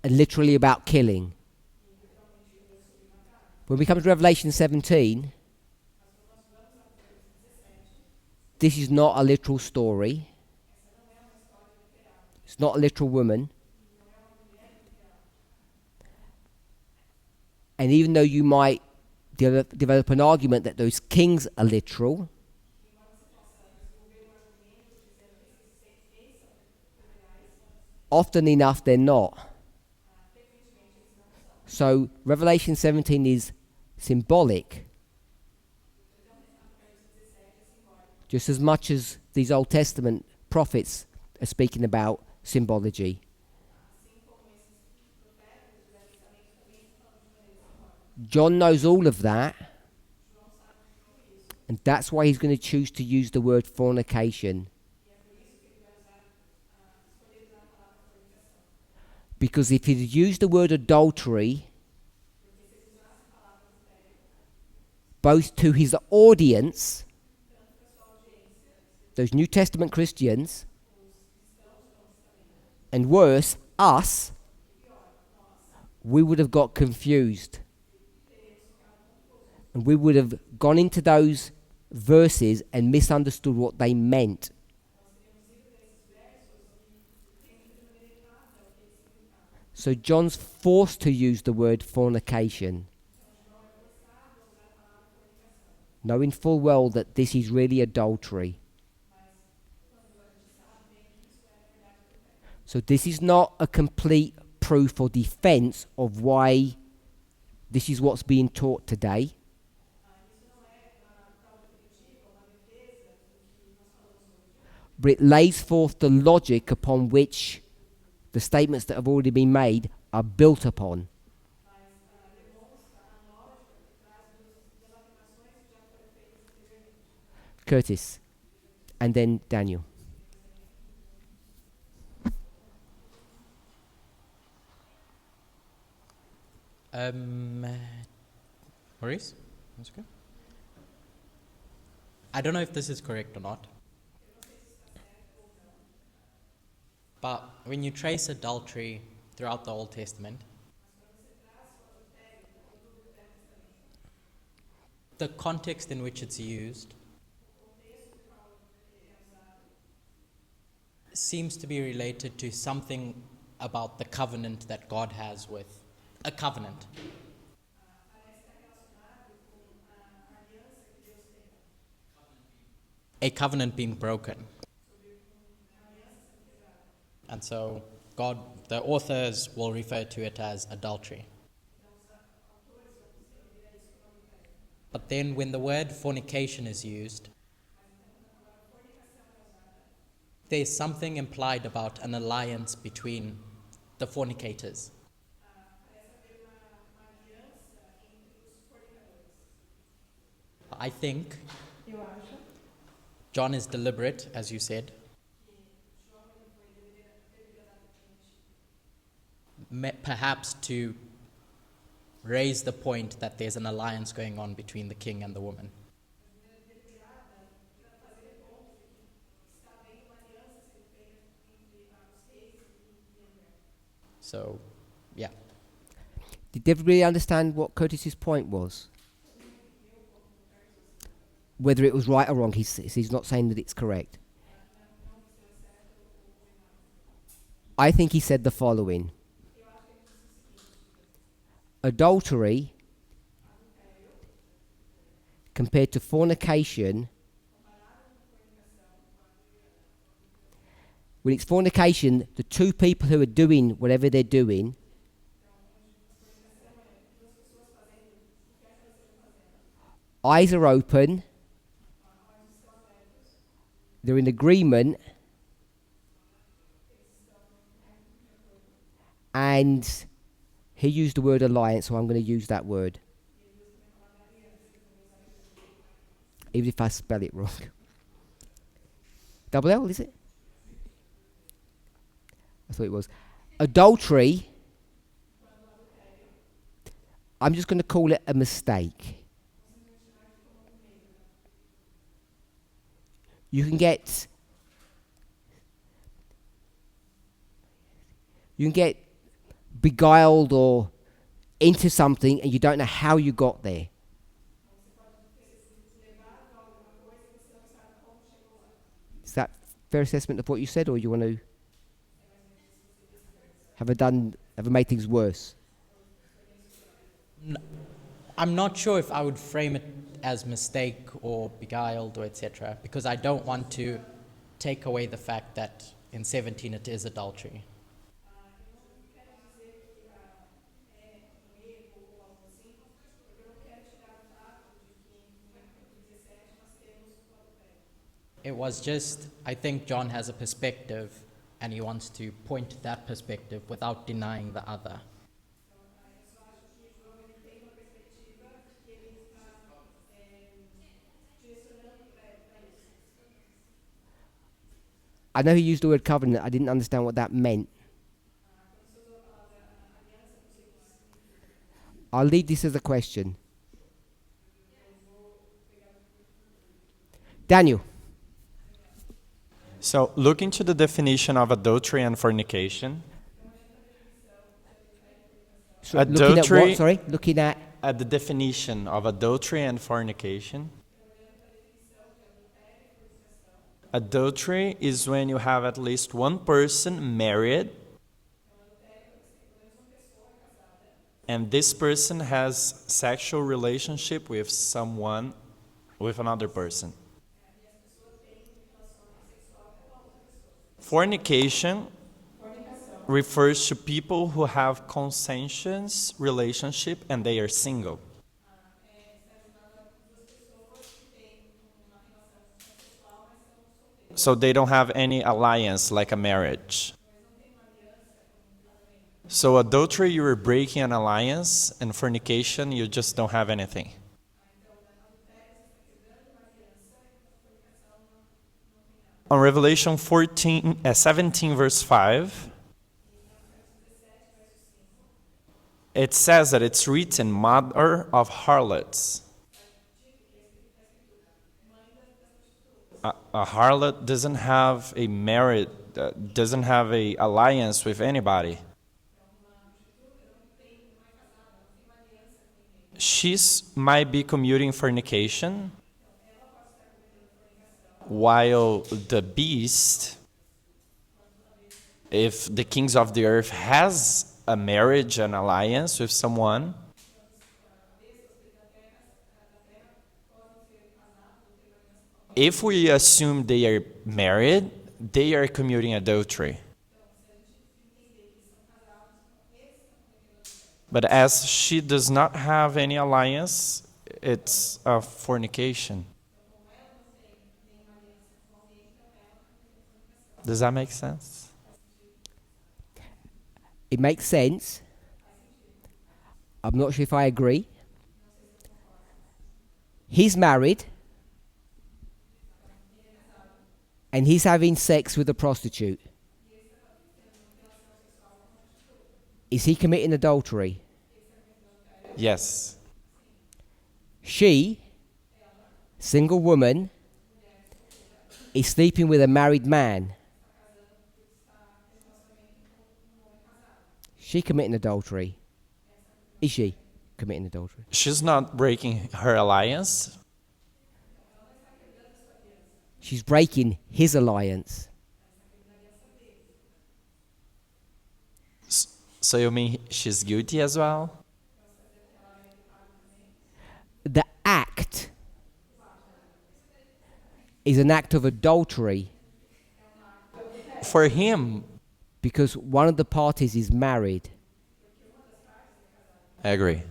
A: And literally about killing. When we come to Revelation 17, this is not a literal story. It's not a literal woman. And even though you might develop an argument that those kings are literal, often enough they're not. So Revelation 17 is symbolic, just as much as these Old Testament prophets are speaking about symbology. John knows all of that, and that's why he's going to choose to use the word fornication. Because if he'd used the word adultery, both to his audience, those New Testament Christians, and worse, us, we would have got confused. And we would have gone into those verses and misunderstood what they meant. So John's forced to use the word fornication, knowing full well that this is really adultery. So this is not a complete proof or defense of why this is what's being taught today. But it lays forth the logic upon which the statements that have already been made are built upon. Curtis, and then Daniel.
B: Maurice? That's okay. I don't know if this is correct or not. But when you trace adultery throughout the Old Testament, the context in which it's used seems to be related to something about the covenant that God has with a covenant. A covenant being broken. And so God, the authors will refer to it as adultery. But then when the word fornication is used, there's something implied about an alliance between the fornicators. I think
C: Eu acho
B: John is deliberate, as you said, perhaps to raise the point that there's an alliance going on between the king and the woman. So, yeah.
A: Did everybody understand what Curtis's point was? Whether it was right or wrong, he's not saying that it's correct. I think he said the following. Adultery compared to fornication, when it's fornication, the two people who are doing whatever they're doing eyes are open, they're in agreement, and he used the word alliance, so I'm going to use that word. Even if I spell it wrong. Double L, is it? I thought it was. Adultery, I'm just going to call it a mistake. You can get beguiled or into something and you don't know how you got there. Is that fair assessment of what you said, or you want to have I made things worse?
B: I'm not sure if I would frame it as mistake or beguiled or etc., because I don't want to take away the fact that in 17 it is adultery. It was just, I think John has a perspective and he wants to point to that perspective without denying the other.
A: I know he used the word covenant. I didn't understand what that meant. I'll leave this as a question. Daniel.
G: So, looking to the definition of adultery and fornication,
A: So looking at
G: adultery,
A: what? Sorry, looking at
G: the definition of adultery and fornication. Adultery is when you have at least one person married and this person has sexual relationship with someone, with another person. Fornication refers to people who have consensuous relationship and they are single. So they don't have any alliance like a marriage. So adultery, you are breaking an alliance, and fornication, you just don't have anything. On Revelation 17 verse 5, it says that it's written, mother of harlots. A harlot doesn't have a marriage, doesn't have a alliance with anybody. She's might be commuting fornication, while the beast, if the kings of the earth has a marriage, an alliance with someone, if we assume they are married, they are committing adultery. But as she does not have any alliance, it's a fornication. Does that make sense?
A: It makes sense. I'm not sure if I agree. He's married, and he's having sex with a prostitute. Is he committing adultery?
G: Yes.
A: She, single woman, is sleeping with a married man. She committing adultery. Is she committing adultery?
G: She's not breaking her alliance.
A: She's breaking his alliance.
G: So you mean she's guilty as well?
A: The act is an act of adultery
G: For him,
A: because one of the parties is married.
G: I agree.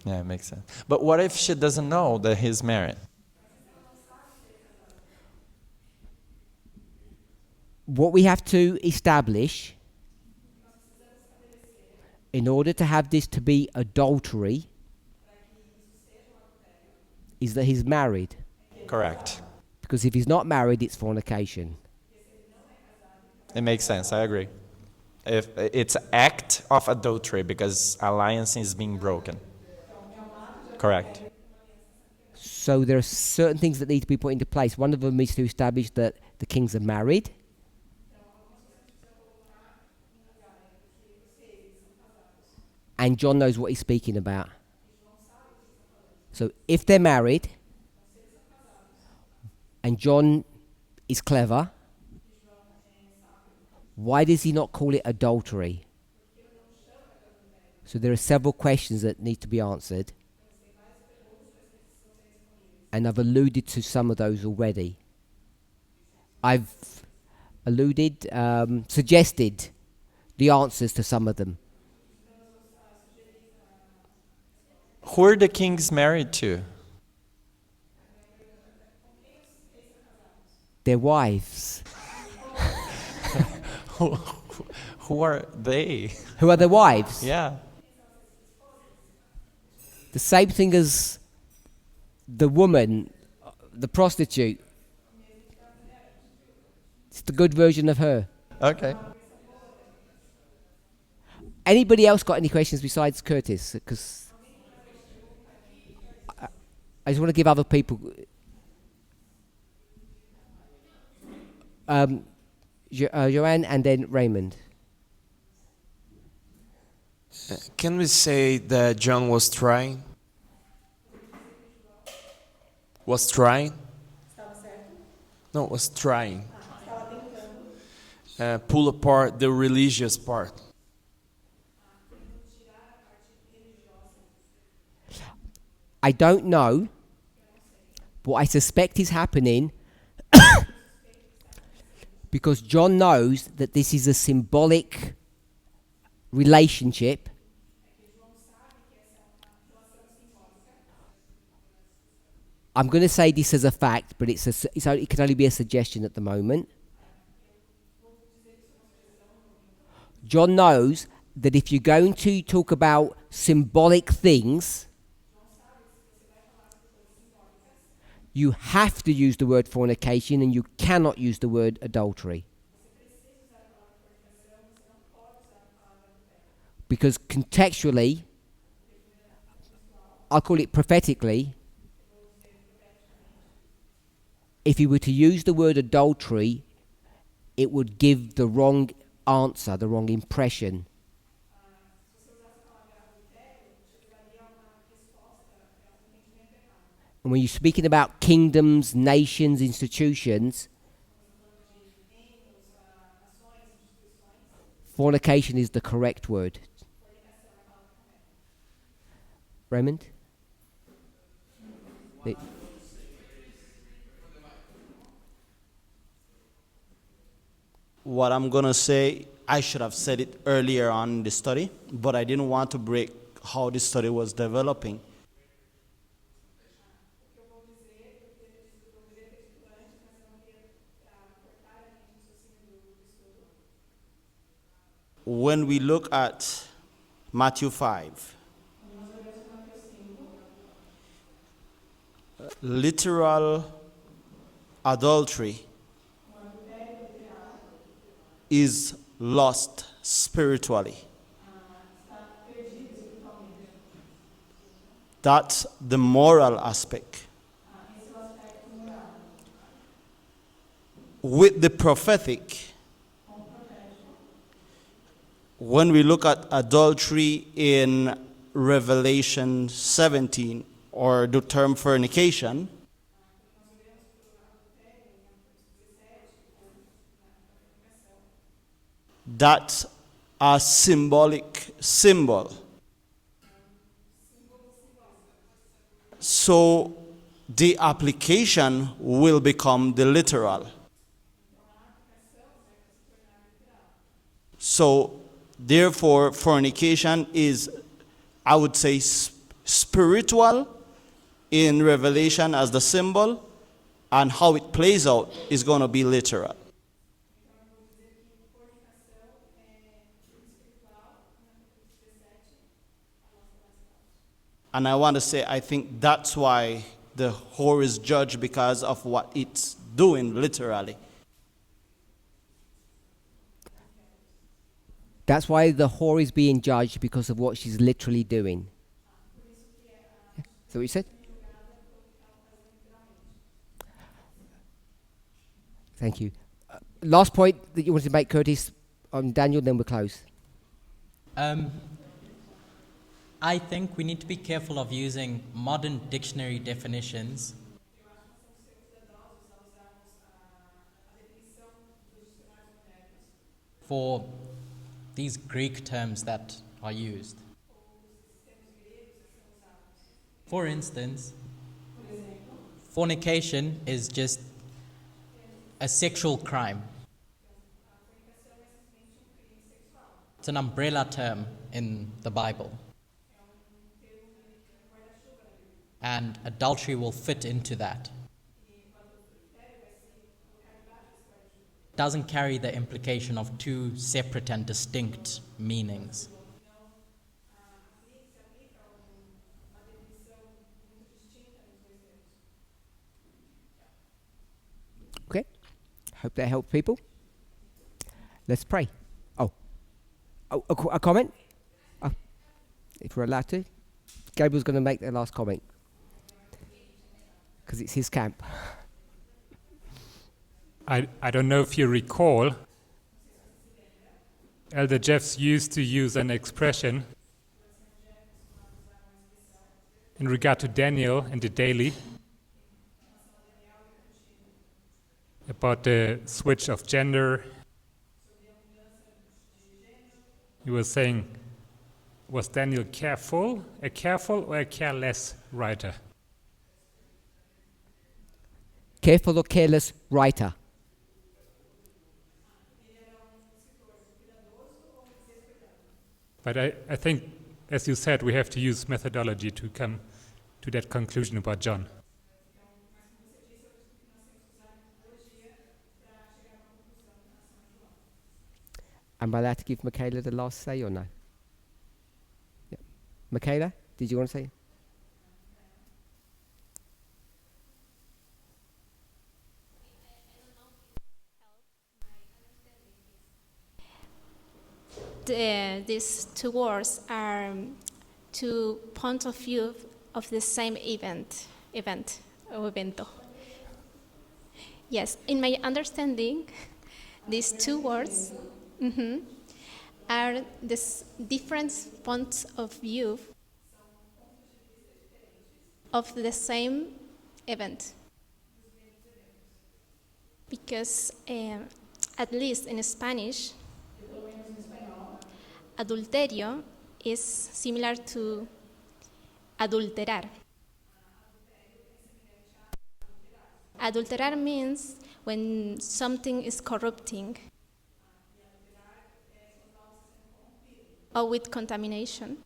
G: Yeah, it makes sense. But what if she doesn't know that he's married?
A: What we have to establish in order to have this to be adultery is that he's married.
G: Correct.
A: Because if he's not married, it's fornication.
G: It makes sense. I agree. If it's act of adultery because alliance is being broken. Correct.
A: So there are certain things that need to be put into place. One of them is to establish that the kings are married. And John knows what he's speaking about. So if they're married, and John is clever, why does he not call it adultery? So there are several questions that need to be answered. And I've alluded to some of those already. I've suggested the answers to some of them.
G: Who are the kings married to?
A: Their wives.
G: Who are they?
A: Who are their wives?
G: Yeah.
A: The same thing as the woman, the prostitute. It's the good version of her.
G: Okay.
A: Anybody else got any questions besides Curtis? Because I just want to give other people. Joanne and then Raymond.
H: Can we say that John was trying? Was trying? No, was trying. Pull apart the religious part.
A: I don't know, but I suspect is happening because John knows that this is a symbolic relationship. I'm going to say this as a fact, but it can only be a suggestion at the moment. John knows that if you're going to talk about symbolic things, you have to use the word fornication and you cannot use the word adultery. Because contextually, I'll call it prophetically, if you were to use the word adultery, it would give the wrong answer, the wrong impression. And when you're speaking about kingdoms, nations, institutions, fornication is the correct word. Raymond?
I: What I'm going to say, I should have said it earlier on in the study, but I didn't want to break how the study was developing. When we look at Matthew 5, literal adultery is lost spiritually. That's the moral aspect. With the prophetic, when we look at adultery in Revelation 17, or the term fornication, that's a symbolic symbol. So the application will become the literal. So therefore, fornication is, I would say, spiritual in Revelation as the symbol, and how it plays out is going to be literal. And I want to say, I think that's why the whore is judged, because of what it's doing literally.
A: That's why the whore is being judged, because of what she's literally doing. Yeah. Is that what you said? Thank you. Last point that you wanted to make, Curtis, on Daniel, then we'll close.
B: I think we need to be careful of using modern dictionary definitions for these Greek terms that are used. For instance, fornication is just a sexual crime. It's an umbrella term in the Bible. And adultery will fit into that. Doesn't carry the implication of two separate and distinct meanings.
A: Okay. Hope that helped people. Let's pray. A comment? If we're allowed to. Gabriel's going to make their last comment, because it's his camp.
F: I don't know if you recall, Elder Jeffs used to use an expression in regard to Daniel and the daily about the switch of gender. He was saying, Was Daniel careful or a careless writer?
A: Careful or careless writer?
F: But I think, as you said, we have to use methodology to come to that conclusion about John.
A: Am I allowed to give Michaela the last say or no? Yeah. Michaela, did you want to say?
D: These two words are two points of view of the same event or evento. Yes, in my understanding, these two words are different points of view of the same event. Because at least in Spanish, adulterio is similar to adulterar. Adulterar means when something is corrupting or with contamination.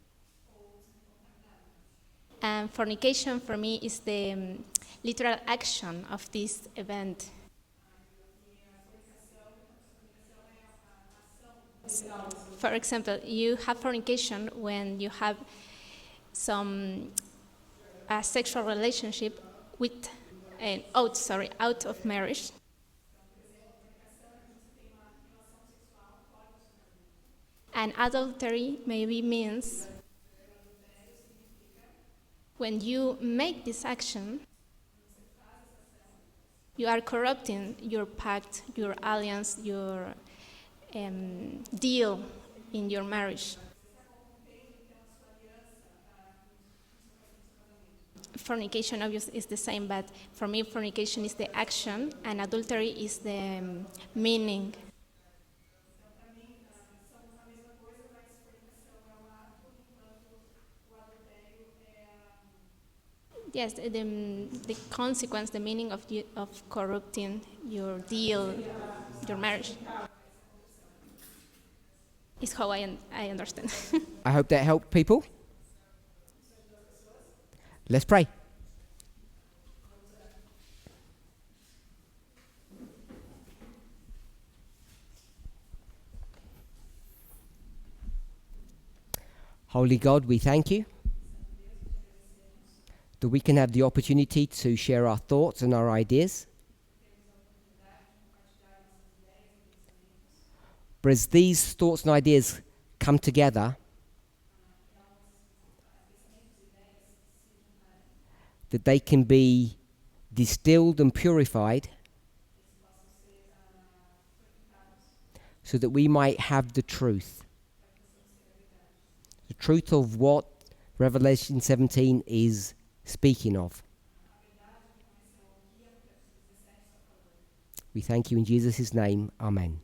D: And fornication for me is the literal action of this event. For example, you have fornication when you have some sexual relationship with out of marriage. And adultery maybe means when you make this action, you are corrupting your pact, your alliance, your deal in your marriage. Fornication obviously is the same, but for me fornication is the action and adultery is the meaning. Yes, the consequence, the meaning of corrupting your deal, your marriage, is how I understand.
A: I hope that helped people. Let's pray. Holy God, we thank you that we can have the opportunity to share our thoughts and our ideas. But as these thoughts and ideas come together, that they can be distilled and purified so that we might have the truth of what Revelation 17 is speaking of. We thank you in Jesus' name. Amen.